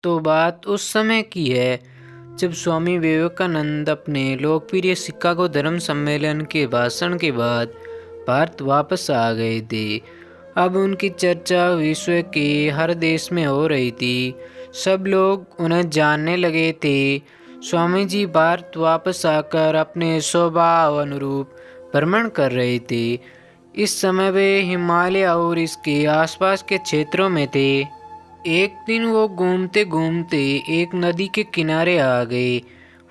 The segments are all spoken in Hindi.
तो बात उस समय की है जब स्वामी विवेकानंद अपने लोकप्रिय शिकागो धर्म सम्मेलन के भाषण के बाद भारत वापस आ गए थे। अब उनकी चर्चा विश्व के हर देश में हो रही थी। सब लोग उन्हें जानने लगे थे। स्वामी जी भारत वापस आकर अपने स्वभाव अनुरूप भ्रमण कर रहे थे। इस समय वे हिमालय और इसके आसपास के क्षेत्रों में थे। एक दिन वो घूमते घूमते एक नदी के किनारे आ गए।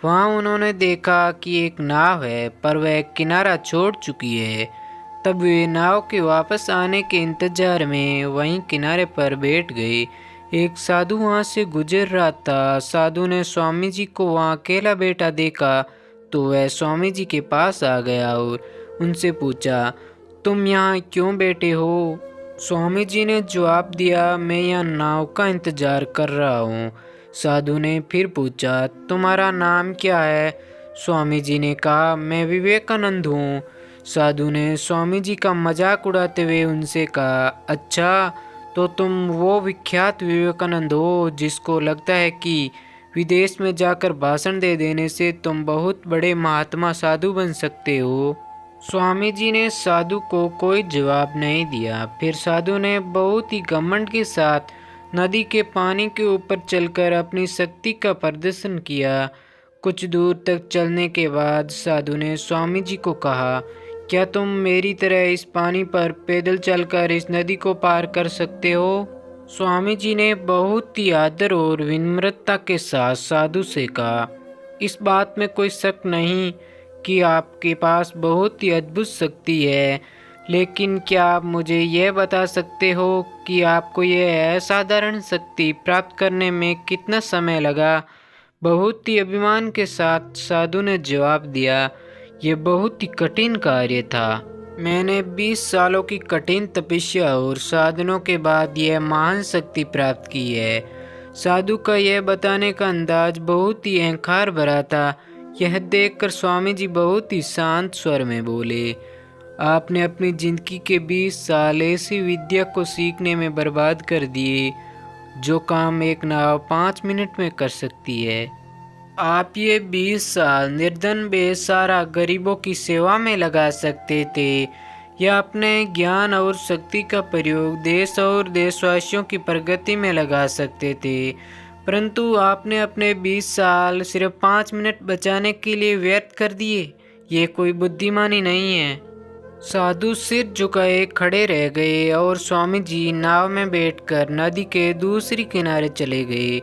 वहाँ उन्होंने देखा कि एक नाव है, पर वह किनारा छोड़ चुकी है। तब वे नाव के वापस आने के इंतजार में वहीं किनारे पर बैठ गए। एक साधु वहाँ से गुजर रहा था। साधु ने स्वामी जी को वहाँ अकेला बैठा देखा तो वह स्वामी जी के पास आ गया और उनसे पूछा, तुम यहाँ क्यों बैठे हो? स्वामी जी ने जवाब दिया, मैं यहाँ नाव का इंतजार कर रहा हूँ। साधु ने फिर पूछा, तुम्हारा नाम क्या है? स्वामी जी ने कहा, मैं विवेकानंद हूँ। साधु ने स्वामी जी का मजाक उड़ाते हुए उनसे कहा, अच्छा, तो तुम वो विख्यात विवेकानंद हो जिसको लगता है कि विदेश में जाकर भाषण दे देने से तुम बहुत बड़े महात्मा साधु बन सकते हो। स्वामी जी ने साधु को कोई जवाब नहीं दिया। फिर साधु ने बहुत ही घमंड के साथ नदी के पानी के ऊपर चलकर अपनी शक्ति का प्रदर्शन किया। कुछ दूर तक चलने के बाद साधु ने स्वामी जी को कहा, क्या तुम मेरी तरह इस पानी पर पैदल चलकर इस नदी को पार कर सकते हो? स्वामी जी ने बहुत ही आदर और विनम्रता के साथ साधु से कहा, इस बात में कोई शक नहीं कि आपके पास बहुत ही अद्भुत शक्ति है, लेकिन क्या आप मुझे यह बता सकते हो कि आपको यह असाधारण शक्ति प्राप्त करने में कितना समय लगा? बहुत ही अभिमान के साथ साधु ने जवाब दिया, यह बहुत ही कठिन कार्य था। मैंने 20 सालों की कठिन तपस्या और साधनों के बाद यह महान शक्ति प्राप्त की है। साधु का यह बताने का अंदाज बहुत ही अहंकार भरा था। यह देखकर स्वामी जी बहुत ही शांत स्वर में बोले, आपने अपनी जिंदगी के 20 साल ऐसी विद्या को सीखने में बर्बाद कर दिए जो काम एक नाव 5 मिनट में कर सकती है। आप ये 20 साल निर्धन बेसहारा गरीबों की सेवा में लगा सकते थे या अपने ज्ञान और शक्ति का प्रयोग देश और देशवासियों की प्रगति में लगा सकते थे, परंतु आपने अपने 20 साल सिर्फ 5 मिनट बचाने के लिए व्यर्थ कर दिए। ये कोई बुद्धिमानी नहीं है। साधु सिर झुकाए खड़े रह गए और स्वामी जी नाव में बैठकर नदी के दूसरी किनारे चले गए।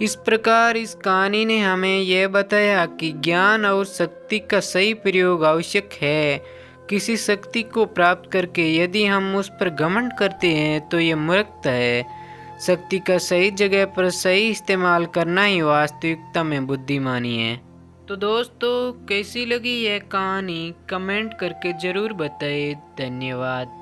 इस प्रकार इस कहानी ने हमें यह बताया कि ज्ञान और शक्ति का सही प्रयोग आवश्यक है। किसी शक्ति को प्राप्त करके यदि हम उस पर घमंड करते हैं तो यह मूर्खता है। शक्ति का सही जगह पर सही इस्तेमाल करना ही वास्तविकता में बुद्धिमानी है। तो दोस्तों, कैसी लगी यह कहानी कमेंट करके ज़रूर बताएं। धन्यवाद।